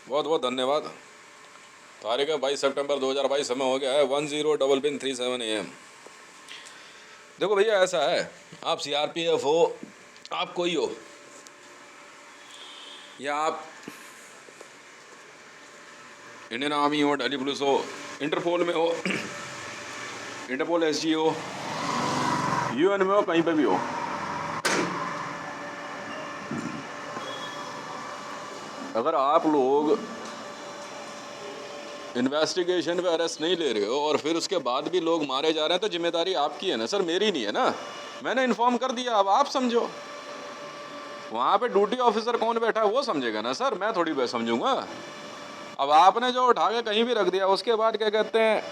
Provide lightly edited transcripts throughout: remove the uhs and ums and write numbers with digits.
बहुत बहुत धन्यवाद। तारीख है 22 सितंबर 2022, समय हो गया है 10:37 AM। देखो भैया, ऐसा है, आप CRPF हो, आप कोई हो, या आप इंडियन आर्मी हो, दिल्ली पुलिस हो, इंटरपोल में हो, इंटरपोल SG हो, UN में हो, कहीं पे भी हो, अगर आप लोग इन्वेस्टिगेशन पे अरेस्ट नहीं ले रहे हो और फिर उसके बाद भी लोग मारे जा रहे हैं, तो जिम्मेदारी आपकी है ना सर, मेरी नहीं है ना। मैंने इन्फॉर्म कर दिया, अब आप समझो। वहाँ पे ड्यूटी ऑफिसर कौन बैठा है वो समझेगा ना सर, मैं थोड़ी समझूंगा। अब आपने जो उठा के कहीं भी रख दिया, उसके बाद क्या कहते हैं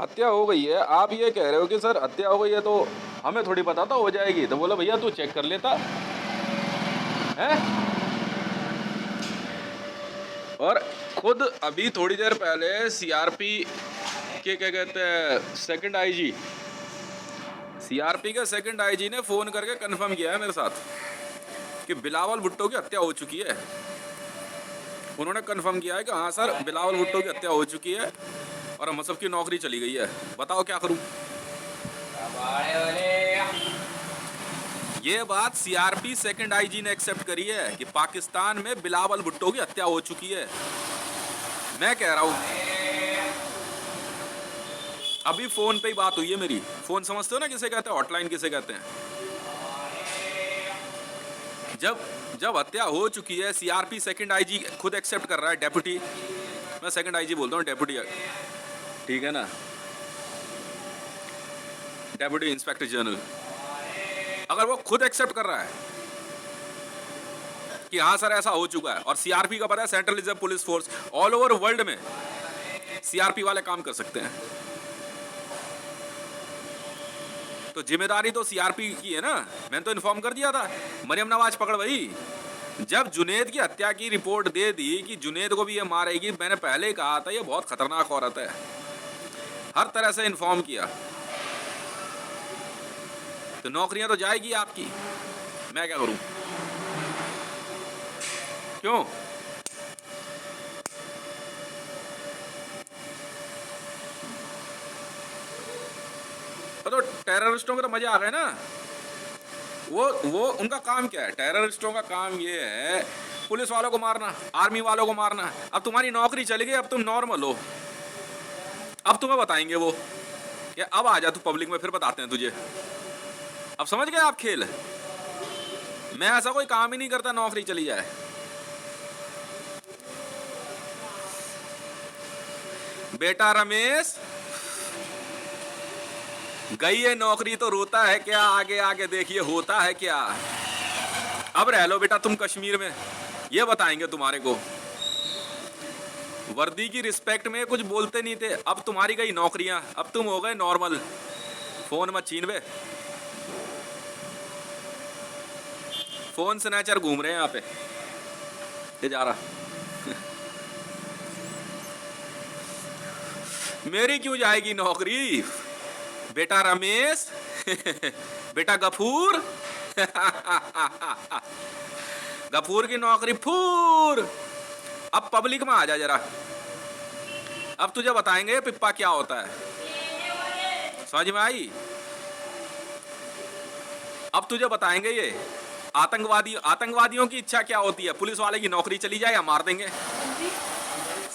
हत्या हो गई है, आप ये कह रहे हो कि सर हत्या हो गई है तो हमें थोड़ी पता था हो जाएगी, तो बोला भैया तू चेक कर लेता है। और खुद अभी थोड़ी देर पहले CRP के क्या कहते हैं CRP के सेकंड IG ने फ़ोन करके कंफर्म किया है मेरे साथ कि बिलावल भुट्टो की हत्या हो चुकी है। उन्होंने कंफर्म किया है कि हाँ सर, बिलावल भुट्टो की हत्या हो चुकी है और हम सबकी नौकरी चली गई है। बताओ क्या करूं। ये बात CRP सेकंड IG ने एक्सेप्ट करी है कि पाकिस्तान में बिलावल भुट्टो की हत्या हो चुकी है। मैं कह रहा हूं, अभी फोन पे ही बात हुई है मेरी। फोन समझते हो ना किसे कहते हैं, हॉटलाइन किसे कहते हैं। जब हत्या हो चुकी है, CRP सेकंड IG खुद एक्सेप्ट कर रहा है, डेप्यूटी, मैं सेकंड IG बोलता हूँ, डेप्यूटी, ठीक है ना, डेप्यूटी इंस्पेक्टर जनरल, अगर वो खुद एक्सेप्ट कर रहा है कि हाँ सर ऐसा हो चुका है, और CRP का पता है central reserve police force, all over world में CRP वाले काम कर सकते हैं, तो जिम्मेदारी तो CRP की है ना। मैंने तो इन्फॉर्म कर दिया था, मरियम नवाज पकड़ भाई। जब जुनेद की हत्या की रिपोर्ट दे दी कि जुनेद को भी ये मारेगी, मैंने पहले ही कहा था ये बहुत खतरनाक औरत है, हर तरह से इन्फॉर्म किया। तो नौकरियां तो जाएगी आपकी, मैं क्या करूं। क्यों? तो टेररिस्टों के तो मजे आ गए ना। वो उनका काम क्या है, टेररिस्टों का काम ये है पुलिस वालों को मारना, आर्मी वालों को मारना। अब तुम्हारी नौकरी चली गई, अब तुम नॉर्मल हो, अब तुम्हें बताएंगे वो कि अब आ जा तू पब्लिक में, फिर बताते हैं तुझे। अब समझ गए आप खेल। मैं ऐसा कोई काम ही नहीं करता नौकरी चली जाए। बेटा रमेश, गई है नौकरी तो रोता है क्या, आगे आगे देखिए होता है क्या। अब रह लो बेटा तुम कश्मीर में, ये बताएंगे तुम्हारे को। वर्दी की रिस्पेक्ट में कुछ बोलते नहीं थे, अब तुम्हारी गई नौकरियां, अब तुम हो गए नॉर्मल। फोन मत छीन बे, फोन स्नैचर घूम रहे हैं यहाँ पे, ये जा रहा। मेरी क्यों जाएगी नौकरी बेटा रमेश, बेटा गफूर, गफूर की नौकरी फूर। अब पब्लिक में आ जा जरा, अब तुझे बताएंगे पिप्पा क्या होता है, समझ में आई। अब तुझे बताएंगे ये आतंकवादियों की इच्छा क्या होती है, पुलिस वाले की नौकरी चली जाए या मार देंगे।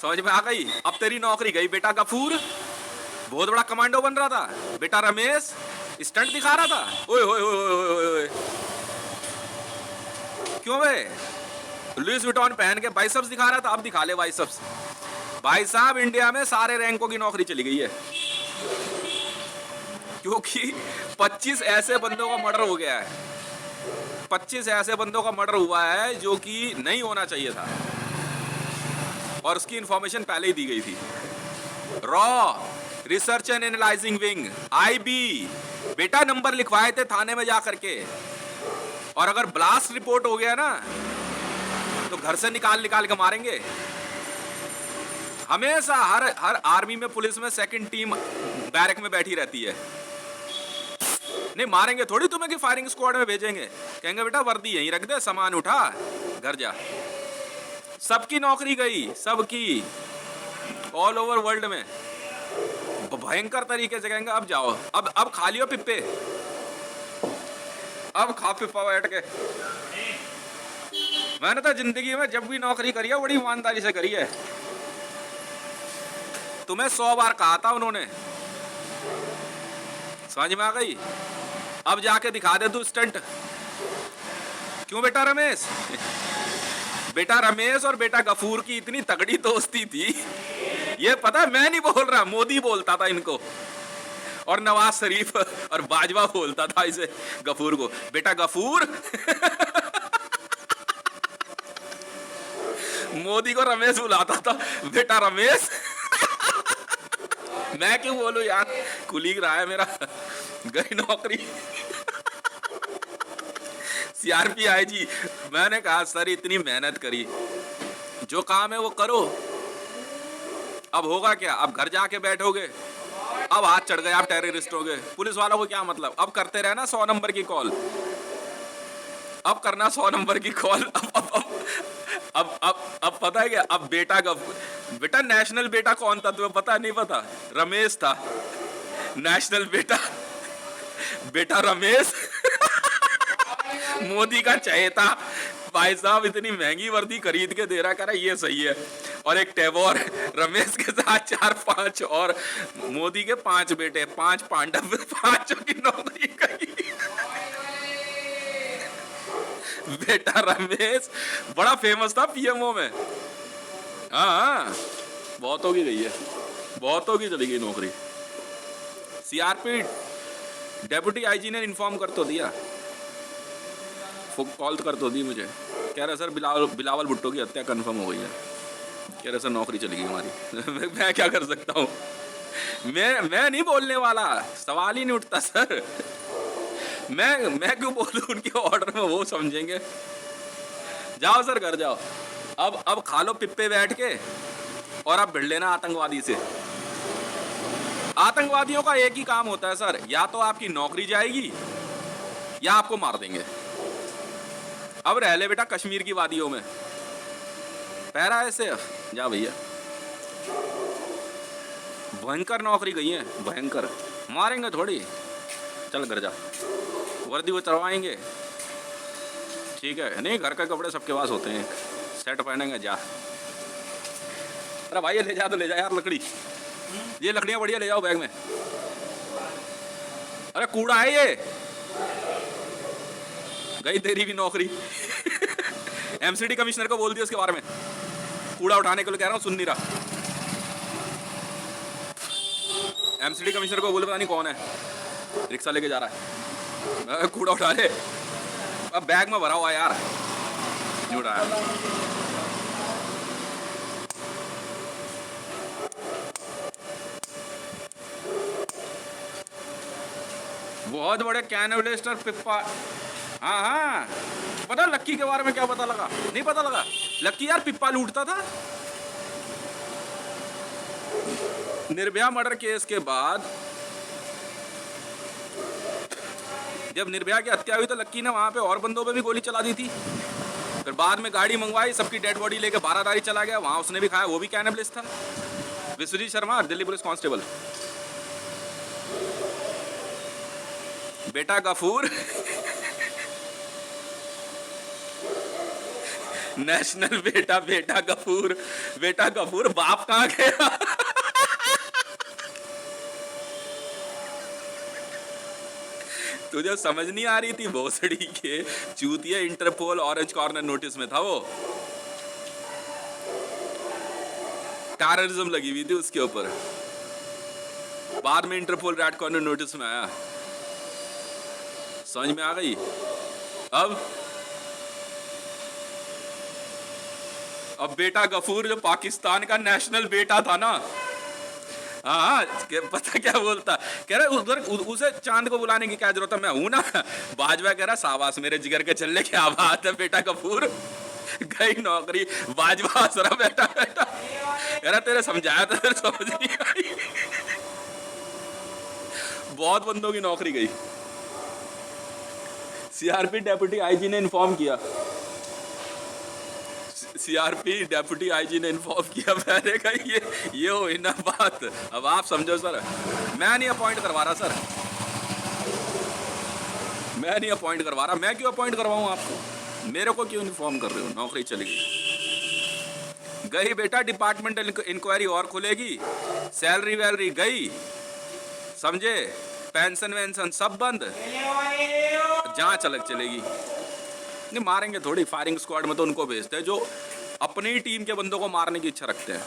समझ में आ गई। अब तेरी नौकरी गई बेटा गफूर, बहुत बड़ा कमांडो बन रहा था, बेटा रमेश स्टंट दिखा रहा था। ओए ओए ओए, क्यों बे, लुइस विटॉन पहन के बाइसेप्स दिखा रहा था, अब दिखा ले बाइसेप्स। भाई साहब, इंडिया में सारे रैंकों की नौकरी चली गई है, क्योंकि 25 ऐसे बंदों का मर्डर हो गया है, 25 ऐसे बंदों का मर्डर हुआ है जो कि नहीं होना चाहिए था, और उसकी इंफॉर्मेशन पहले ही दी गई थी। Raw research and analysing wing IB बेटा नंबर लिखवाए थे थाने में जा करके, और अगर ब्लास्ट रिपोर्ट हो गया ना तो घर से निकाल के मारेंगे। हमेशा हर आर्मी में, पुलिस में सेकंड टीम बैरक में बैठी रहती है। नहीं मारेंगे थोड़ी तुम्हें कि फायरिंग स्क्वाड में भेजेंगे, कहेंगे बेटा वर्दी यहीं रख दे, सामान उठा घर जा। सबकी नौकरी गई, सबकी, ऑल ओवर वर्ल्ड में भयंकर तरीके से कहेंगे अब जाओ, अब खा लियो पिप्पे, अब खा पिप्पा बैठ के। मैंने तो जिंदगी में जब भी नौकरी करी है बड़ी ईमानदारी से करी है। तुम्हें 100 बार कहा था उन्होंने, समझ में आ गई? अब जाके दिखा दे तू स्टंट। क्यों बेटा रमेश? बेटा रमेश और बेटा गफूर की इतनी तगड़ी दोस्ती थी, ये पता, मैं नहीं बोल रहा, मोदी बोलता था इनको, और नवाज शरीफ और बाजवा बोलता था इसे, गफूर को, बेटा गफूर। मोदी को रमेश बुलाता था, बेटा रमेश। मैं क्यों बोलूं यार, कुलीग रहा है मेरा, गई नौकरी। सीआरपी आईजी, मैंने कहा सर इतनी मेहनत करी, जो काम है वो करो, अब होगा क्या? अब घर जाके बैठोगे, अब हाथ चढ़ गए, आप टेररिस्ट हो गए, पुलिस वालों को क्या मतलब? अब करते रहना 100 नंबर की कॉल, अब करना 100 नंबर की कॉल। अब पता है क्या? अब बेटा नेशनल बेटा कौन था तुम्हें पता? नहीं पता? रमेश था नेशनल बेटा, बेटा रमेश। मोदी का चहेता भाई साहब, इतनी महंगी वर्दी खरीद के दे रहा, कह रहा ये सही है, और एक टैगोर, रमेश के साथ 4-5 और मोदी के 5 बेटे, 5 पांडव, 5 की नौकरी गई। बेटा रमेश बड़ा फेमस था पीएमओ में। हाँ, बहुतों की गई है, बहुतों की चली गई नौकरी। सीआरपी डेप्यूटी आईजी ने इन्फॉर्म कर तो दिया, कॉल कर तो दी मुझे, कह रहा सर बिलावल भुट्टो की हत्या कंफर्म हो गई है, कह रहा सर नौकरी चली गई हमारी। मैं क्या कर सकता हूँ? मैं नहीं बोलने वाला, सवाल ही नहीं उठता सर। मैं क्यों बोलूं उनके ऑर्डर में, वो समझेंगे। जाओ सर घर जाओ, अब खा लो पिप्पे बैठ के, और अब भिड़ लेना आतंकवादी से। आतंकवादियों का एक ही काम होता है सर, या तो आपकी नौकरी जाएगी या आपको मार देंगे। अब रह ले बेटा कश्मीर की वादियों में, पैरा है सेफ, जा भैया। भयंकर नौकरी गई है, भयंकर, मारेंगे थोड़ी, चल घर जा, वर्दी वो चढ़वाएंगे, ठीक है? नहीं, घर के कपड़े सबके पास होते हैं, सेट पहनेंगे, जा। अरे भाई ले जा तो ले जा यार लकड़ी, ये लकड़ियाँ बढ़िया ले जाओ बैग में। अरे कूड़ा है ये, गई तेरी भी नौकरी। एमसीडी कमिश्नर को बोल दिया उसके बारे में, कूड़ा उठाने के लिए कह रहा हूँ, सुन नहीं रहा। एमसीडी कमिश्नर को बोले, पता नहीं कौन है, रिक्शा लेके जा रहा है, कूड़ा उठा ले, अब बैग में भरा हुआ यार, नहीं उठाया। बहुत बड़े कैनवलिस्ट और पिप्पा। हाँ, पता लक्की के बारे में क्या पता लगा? नहीं पता लगा? लक्की यार पिप्पा लूटता था। निर्भया मर्डर केस के बाद जब निर्भया की हत्या हुई तो लक्की ने वहां पे और बंदों पे भी गोली चला दी थी, फिर बाद में गाड़ी मंगवाई, सबकी डेड बॉडी लेके बारादारी चला गया, वहां उसने भी खाया, वो भी कैनबलिस्ट था। Vishwajeet Sharma, Delhi police constable. बेटा गफूर नेशनल बेटा गफूर बाप कहाँ गया? तुझे समझ नहीं आ रही थी भोसड़ी के चूतिया, इंटरपोल ऑरेंज कॉर्नर नोटिस में था, वो टेररिज्म लगी हुई थी उसके ऊपर, बाद में इंटरपोल रेड कॉर्नर नोटिस में आया, समझ में आ गई? अब बेटा गफूर जो पाकिस्तान का नेशनल बेटा था ना, हाँ, पता क्या बोलता, कह रहा उधर उसे चांद को बुलाने की क्या जरूरत है, मैं हूं ना। बाजवा कह रहा शाबाश मेरे जिगर के चलने, क्या बात है बेटा गफूर, गई नौकरी। बाजवा हंस रहा, बेटा कह रहा तेरे समझाया था, तेरे समझ नहीं आई। बहुत बंदों की नौकरी गई। सीआरपी डेप्यूटी आईजी ने इन्फॉर्म किया, सीआरपी डेप्यूटी आईजी ने इन्फॉर्म किया। मैंने कहा ये हुई ना बात। अब आप समझो सर, मैं नहीं अपॉइंट करवा रहा सर, मैं नहीं अपॉइंट करवा रहा। मैं क्यों अपॉइंट करवाऊँ आपको? मेरे को क्यों इन्फॉर्म कर रहे हो? नौकरी चली गई बेटा, डिपार्टमेंटल इंक्वायरी और खुलेगी, सैलरी वैलरी गई, समझे, पेंशन वेंशन सब बंद, जांच अलग चलेगी। नहीं मारेंगे थोड़ी, फायरिंग स्क्वाड में तो उनको भेजते हैं जो अपनी टीम के बंदों को मारने की इच्छा रखते हैं।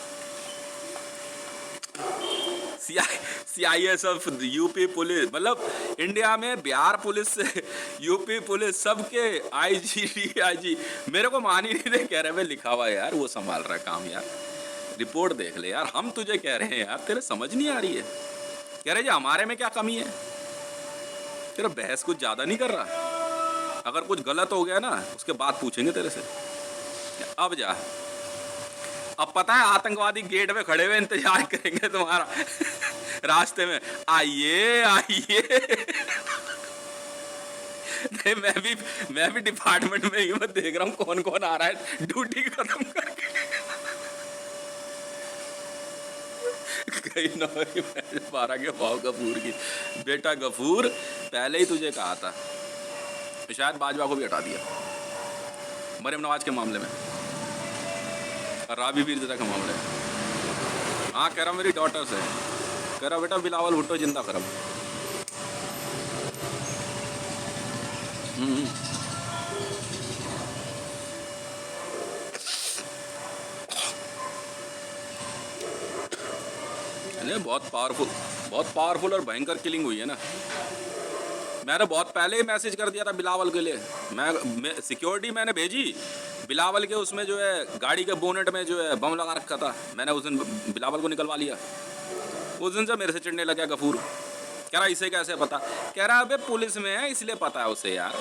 CISF, यूपी पुलिस, मतलब इंडिया में बिहार पुलिस से यूपी पुलिस सबके IG DIG मेरे को मान ही नहीं रहे, कह रहे भाई लिखा हुआ है यार, वो संभाल रहा है काम यार, रिपोर्ट देख ले यार। हम तुझे कह रहे हैं यार, तेरे समझ नहीं आ रही है, कह रहे जी हमारे में क्या कमी है। तेरा बहस कुछ ज़्यादा नहीं कर रहा, अगर कुछ गलत हो गया ना उसके बाद पूछेंगे तेरे से। अब जा, अब पता है आतंकवादी गेट पे खड़े हुए इंतजार करेंगे तुम्हारा रास्ते में, आइए आइए। नहीं मैं भी डिपार्टमेंट में ही मैं देख रहा हूँ कौन कौन आ रहा है ड्यूटी खत्म करके। कहीं नौकरी 12 के भाव गफूर की। बेटा गफूर, पहले ही तुझे कहा था, शायद बाजवा को भी हटा दिया मरियम नवाज के मामले में और राबी पीरज़ादा के मामले में। हाँ कह रहा मेरी डॉटर से, कह रहा बेटा बिलावल भुट्टो जिंदा करम। बहुत पावरफुल और भयंकर किलिंग हुई है ना। मैंने बहुत पहले ही मैसेज कर दिया था बिलावल के लिए, मैं सिक्योरिटी मैंने भेजी बिलावल के, उसमें जो है गाड़ी के बोनेट में जो है बम लगा रखा था, मैंने उस दिन बिलावल को निकलवा लिया। उस दिन से मेरे से चिढ़ने लगा गफूर, कह रहा इसे कैसे पता, कह रहा अबे पुलिस में है इसलिए पता है उसे यार,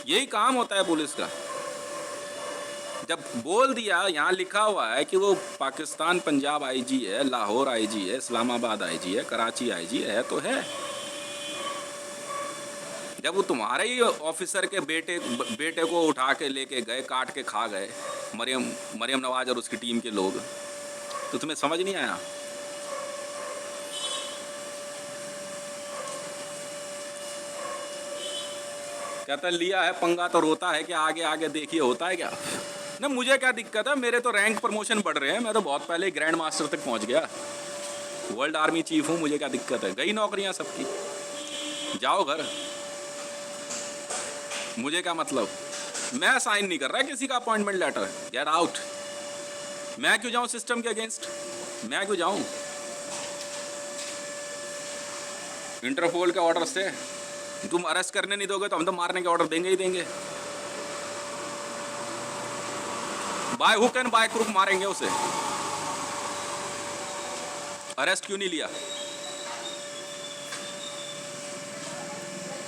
यही काम होता है पुलिस का। जब बोल दिया, यहाँ लिखा हुआ है कि वो पाकिस्तान पंजाब IG है, लाहौर IG है, इस्लामाबाद IG है, कराची IG है, तो है। जब वो तुम्हारे ही ऑफिसर के बेटे को उठा के लेके गए, काट के खा गए मरियम नवाज और उसकी टीम के लोग, तो तुम्हें समझ नहीं आया? कहता लिया है पंगा तो रोता है कि आगे आगे देखिए होता है क्या। ना मुझे क्या दिक्कत है, मेरे तो रैंक प्रमोशन बढ़ रहे हैं, मैं तो बहुत पहले ही ग्रैंड मास्टर तक पहुंच गया, वर्ल्ड आर्मी चीफ हूँ, मुझे क्या दिक्कत है। गई नौकरियां सबकी, जाओ घर, मुझे क्या मतलब। मैं साइन नहीं कर रहा किसी का अपॉइंटमेंट लेटर, गेट आउट। मैं क्यों जाऊं सिस्टम के अगेंस्ट, मैं क्यों जाऊं। इंटरपोल के ऑर्डर से तुम अरेस्ट करने नहीं दोगे तो हम तो मारने के ऑर्डर देंगे ही देंगे। By hook and by crook मारेंगे उसे। अरेस्ट क्यों नहीं लिया,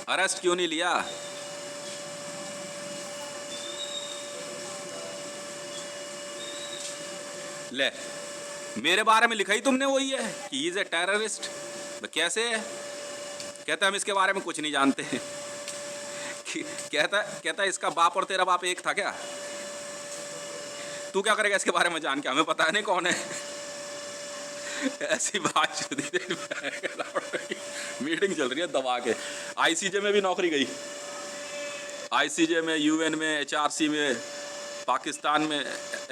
अरेस्ट क्यों नहीं लिया? ले, मेरे बारे में लिखा ही तुमने वही है कि ही इज ए टेररिस्ट। तो कैसे है? कहता हम इसके बारे में कुछ नहीं जानते। कहता इसका बाप और तेरा बाप एक था क्या? तू क्या करेगा इसके बारे में जान के, हमें पता नहीं कौन है। ऐसी बात मीटिंग चल रही है दबा के। ICJ में भी नौकरी गई, ICJ में, UN में, HRC में, पाकिस्तान में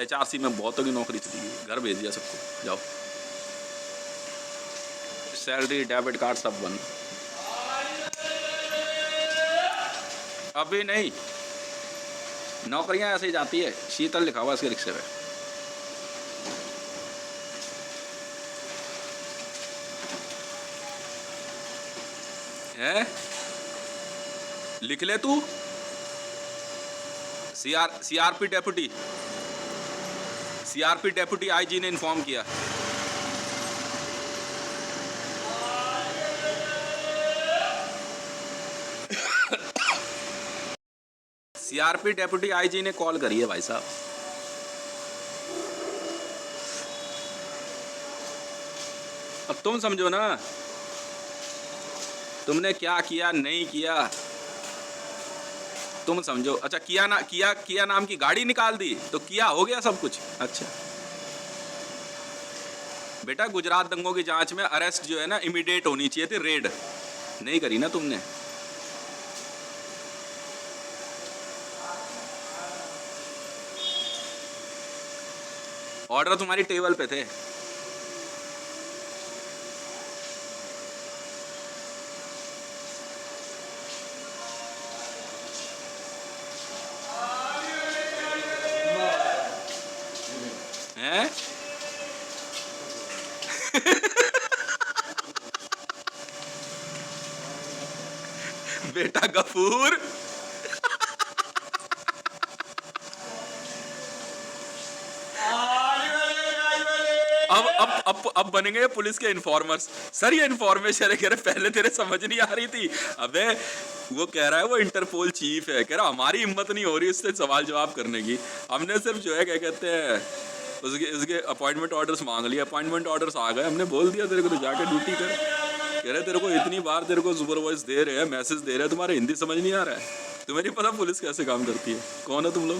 HRC में बहुतों की नौकरी चली गई, घर भेज दिया सबको, जाओ। सैलरी डेबिट कार्ड सब बंद। अभी नहीं, नौकरियां ऐसे ही जाती है। शीतल लिखा हुआ इसके रिक्शे पे। है लिख ले तू, CRP डेप्यूटी IG ने इन्फॉर्म किया। CRP डेप्यूटी IG ने कॉल करी है भाई साहब। अब तुम समझो ना तुमने क्या किया नहीं किया। तुम समझो। अच्छा, किया नाम की गाड़ी निकाल दी तो किया हो गया सब कुछ। अच्छा बेटा, गुजरात दंगों की जांच में अरेस्ट जो है ना इमीडिएट होनी चाहिए थी, रेड नहीं करी ना तुमने। ऑर्डर तुम्हारी टेबल पे थे। हैं? बेटा गफूर, अब बनेंगे पुलिस के इन्फॉर्मर्स। सर ये इन्फॉर्मेशन है। कह रहे पहले तेरे समझ नहीं आ रही थी। अबे वो कह रहा है वो इंटरपोल चीफ है, कह रहा हमारी हिम्मत नहीं हो रही उससे सवाल जवाब करने की। हमने सिर्फ जो है क्या कहते हैं उसके अपॉइंटमेंट ऑर्डर्स मांग लिए, अपॉइंटमेंट ऑर्डर्स आ गए, हमने बोल दिया तेरे को तो जाके ड्यूटी कर। कह रहे तेरे को इतनी बार तेरे को सुपरवाइज दे रहे हैं, मैसेज दे रहे हैं, तुम्हारे हिंदी समझ नहीं आ रहा है, तुम्हें नहीं पता पुलिस कैसे काम करती है। कौन है तुम लोग?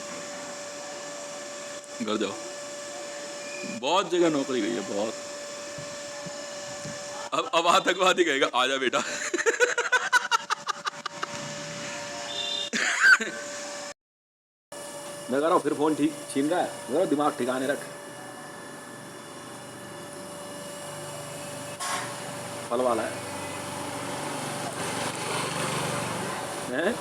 घर जाओ। बहुत जगह नौकरी गई है, बहुत। अब आतंकवादी कहेगा आजा बेटा। मैं कह रहा हूँ फिर फोन ठीक छीन रहा है, मेरा दिमाग ठिकाने रख। फल वाला है, हैं?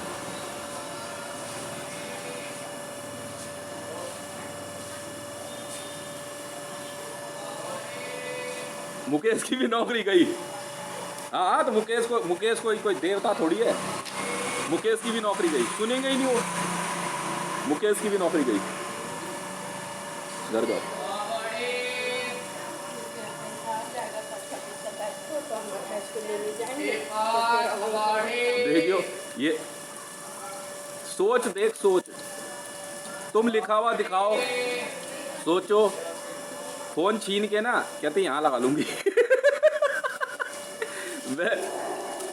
मुकेश की भी नौकरी गई। हाँ तो मुकेश को कोई देवता थोड़ी है। मुकेश की भी नौकरी गई, सुनेंगे ही नहीं वो। मुकेश की भी नौकरी गई। घर जाओ। देखियो ये सोच, देख सोच, तुम लिखा हुआ दिखाओ, सोचो। फोन छीन के ना कहते यहाँ लगा लूंगी।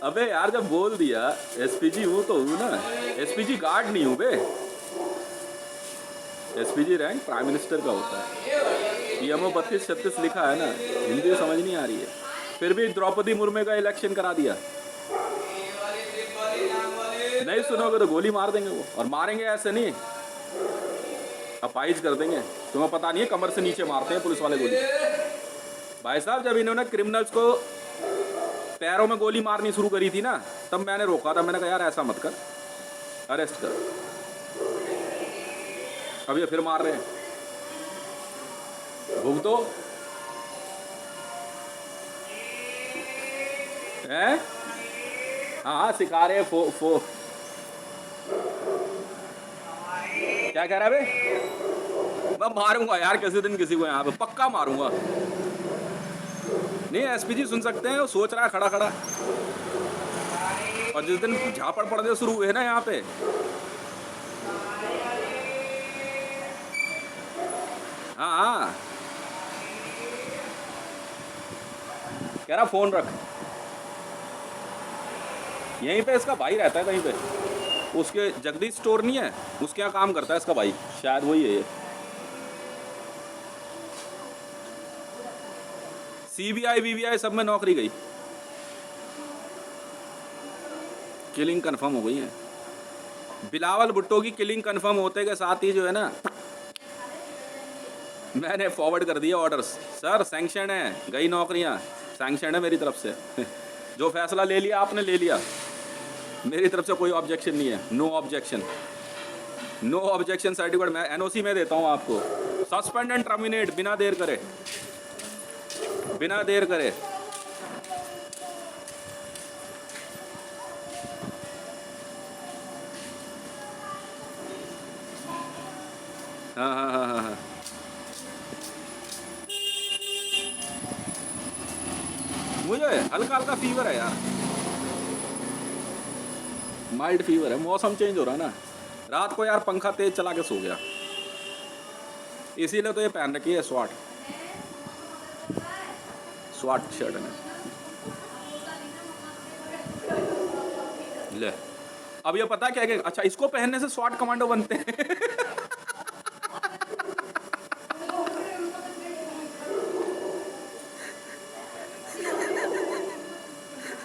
अबे यार जब बोल दिया एसपीजी हूँ तो हूँ ना, एसपीजी गार्ड नहीं हूँ बे। एसपीजी रैंक प्राइम मिनिस्टर का होता है। पीएमओ 32-36 लिखा है ना, हिंदी समझ नहीं आ रही है। फिर भी द्रौपदी मुर्मू का इलेक्शन करा दिया। नहीं सुनोगे तो गोली मार देंगे वो, और मारेंगे ऐसे नहीं, अपाइज कर देंगे। तुम्हें पता नहीं है कमर से नीचे मारते हैं पुलिस वाले गोली। भाई साहब जब इन्होंने क्रिमिनल्स को पैरों में गोली मारनी शुरू करी थी ना, तब मैंने रोका था। मैंने कहा यार ऐसा मत कर, अरेस्ट कर। अब ये फिर मार रहे हैं, भुगतो हैं। हाँ सिखा रहे फो क्या कह रहा है बे? मैं मारूंगा यार किसी दिन किसी को, यहाँ पे पक्का मारूंगा। नहीं एसपीजी सुन सकते हैं, वो सोच रहा है खड़ा खड़ा। और जिस दिन झापड़ पड़ने शुरू हुए ना यहाँ पे, हाँ कह रहा फोन रख। यहीं पे इसका भाई रहता है कहीं पे, उसके जगदीश स्टोर नहीं है, उसके यहाँ काम करता है इसका भाई, शायद वही है ये। सीबीआई वीबीआई सब में नौकरी गई, किलिंग कंफर्म हो गई है। बिलावल भुट्टो की किलिंग कंफर्म होते के साथ ही जो है ना, मैंने फॉरवर्ड कर दिया ऑर्डर्स। सर सैंक्शन है, गई नौकरियां, सैंक्शन है मेरी तरफ से। जो फैसला ले लिया आपने ले लिया, मेरी तरफ से कोई ऑब्जेक्शन नहीं है। No objection, no objection certificate मैं एनओसी में देता हूं आपको। सस्पेंड एंड टर्मिनेट, बिना देर करे, बिना देर करे। हाँ हाँ हाँ हाँ हाँ, मुझे हल्का हल्का फीवर है यार, माइल्ड फीवर है। मौसम चेंज हो रहा है ना, रात को यार पंखा तेज चला के सो गया, इसीलिए तो ये पहन रखी है स्वाट शर्ट है। ले अब ये पता क्या है कि अच्छा इसको पहनने से स्वाट कमांडो बनते हैं।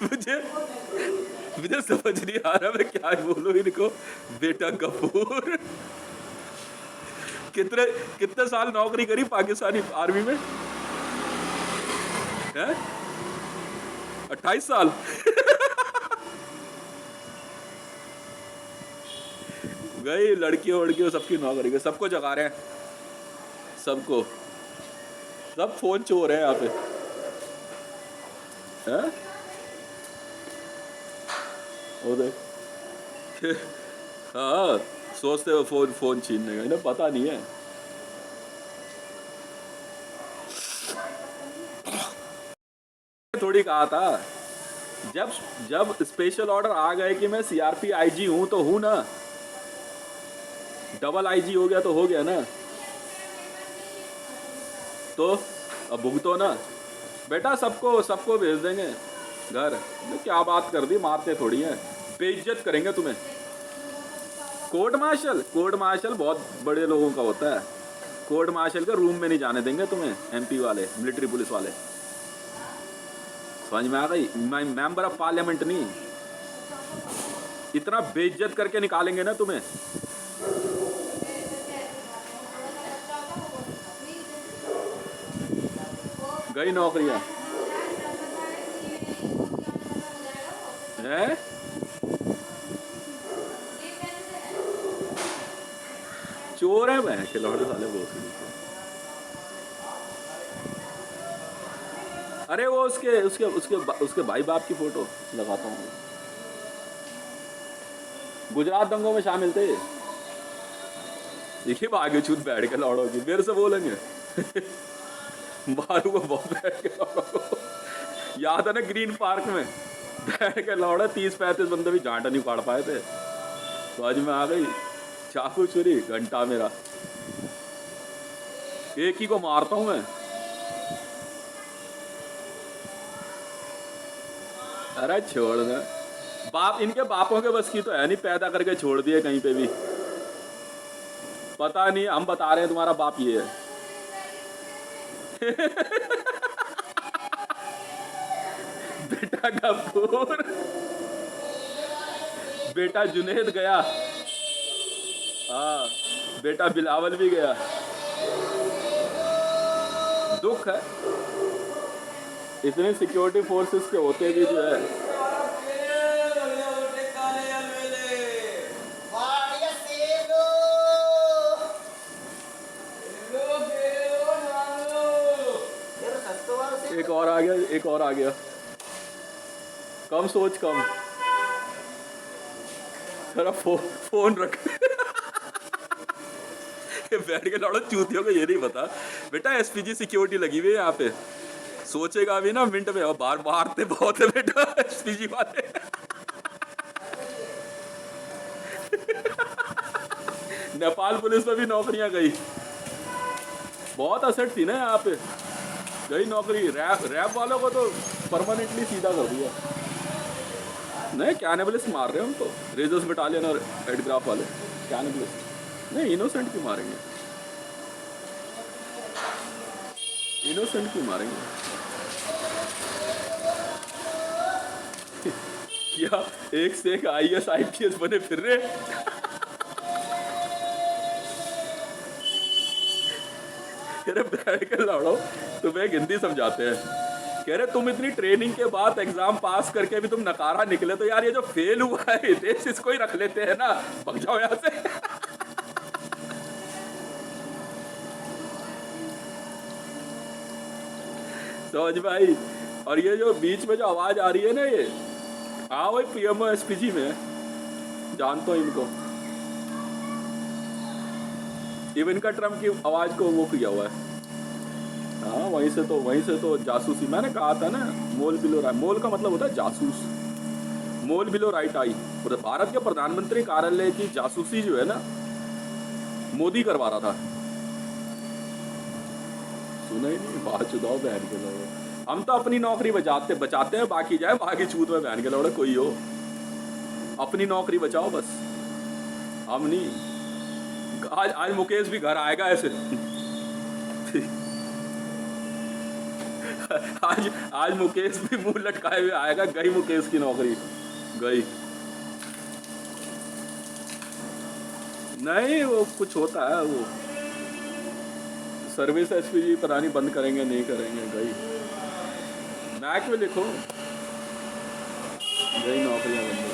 मुझे मुझे समझ नहीं आ रहा मैं क्या बोलूं इनको। बेटा कपूर कितने कितने साल नौकरी करी पाकिस्तानी आर्मी में है? 28 साल। गई लड़कियों वड़कियों सबकी नौकरी के, सबको जगा रहे हैं, सबको, सब फोन चोर है यहाँ पे है? वो देख हाँ सोचते हो फोन फोन छीनने का, इन्हें पता नहीं है। थोड़ी कहा था जब जब स्पेशल ऑर्डर आ गए कि मैं सीआरपी आईजी हूं तो हूं ना, डबल आईजी हो गया तो हो गया ना, तो अब भुगतो ना बेटा, सबको सबको भेज देंगे घर। क्या बात कर दी, मारते थोड़ी हैं, बेइज्जत करेंगे तुम्हें। कोर्ट मार्शल बहुत बड़े लोगों का होता है, कोर्ट मार्शल के रूम में नहीं जाने देंगे तुम्हें एमपी वाले, मिलिट्री पुलिस वाले, समझ में आ गई? मेंबर ऑफ पार्लियामेंट नहीं, इतना बेइज्जत करके निकालेंगे ना तुम्हें। गई नौकरियां हैं? चोर है मैं खिलौड़े साले भोसड़ी। अरे वो उसके उसके उसके उसके भाई बाप की फोटो लगाता हूँ, गुजरात दंगों में शामिल थे। देखिए आगे छूट बैठ के लौड़ो की, मेरे से बोलेंगे मारू को बहुत बैठ के लौड़ो। याद है ना ग्रीन पार्क में बैठ के लौड़े, 30-35 बंदे भी झांटा नहीं उखाड़ पाए थे। समझ में आ गई? चाकू छुरी घंटा मेरा, एक ही को मारता हूं मैं। अरे छोड़ ना, बाप इनके बापों के बस की तो है नहीं, पैदा करके छोड़ दिए कहीं पे भी। पता नहीं, हम बता रहे हैं तुम्हारा बाप ये है। बेटा कपूर, बेटा जुनेद गया, हाँ बेटा बिलावल भी गया। दुख है इतने सिक्योरिटी फोर्सेस के होते भी जो है। एक और आ गया, एक और आ गया। कम सोच कम, जरा फोन रख। बैठ के लौड़ो चूतियों को ये नहीं पता बेटा एसपीजी सिक्योरिटी लगी हुई है यहाँ पे, सोचेगा भी ना मिनट में, बार मारते बहुत है बेटा एसपीजी वाले। नेपाल पुलिस में भी नौकरियां गई, बहुत असर थी ना यहाँ पे, गई नौकरी। रैप वालों को तो परमानेंटली सीधा कर दिया। नहीं कैनिबलिस्ट मार रहे हैं उनको, रेजर्स बटालियन और एडग्राफ वाले कैनिबलिस्ट। नहीं इनोसेंट क्यों मारेंगे, इनोसेंट क्यों मारेंगे? क्या एक से एक आईएएस आईपीएस बने फिर रहे। बैठ के लड़ो, तुम्हें हिंदी समझाते हैं, कह रहे तुम इतनी ट्रेनिंग के बाद एग्जाम पास करके भी तुम नकारा निकले, तो यार ये जो फेल हुआ है हितेश इसको ही रख लेते हैं ना, भाग जाओ यहाँ से। समझ भाई? और ये जो बीच में जो आवाज आ रही है ना, ये हाँ वही पीएमओ एसपीजी में, जानता हूँ इनको, इवन का ट्रम्प की आवाज को वो किया हुआ है। हाँ वहीं से तो जासूसी, मैंने कहा था ना, मोल बिलो राइट, मोल का मतलब होता है जासूस, मोल बिलो राइट आई। भारत के प्रधानमंत्री कार्यालय की जासूसी जो है ना, मोदी करवा रहा था। सुना ही नहीं, बात चुदाओ बहन के लौड़े। हम तो अपनी नौकरी बचाते हैं, बाकी जाए बाकी छूत में बहन के लौड़े कोई हो। अपनी नौकरी बचाओ बस, हम नहीं। आज मुकेश भी घर आएगा ऐसे। आज मुकेश भी मुंह लटकाए हुए आएगा, गई मुकेश की नौकरी, गई। नहीं वो कुछ होता है, वो सर्विस एसपी जी पता नहीं बंद करेंगे नहीं करेंगे, गई। मैक में लिखो, गई नौकरियां बंद।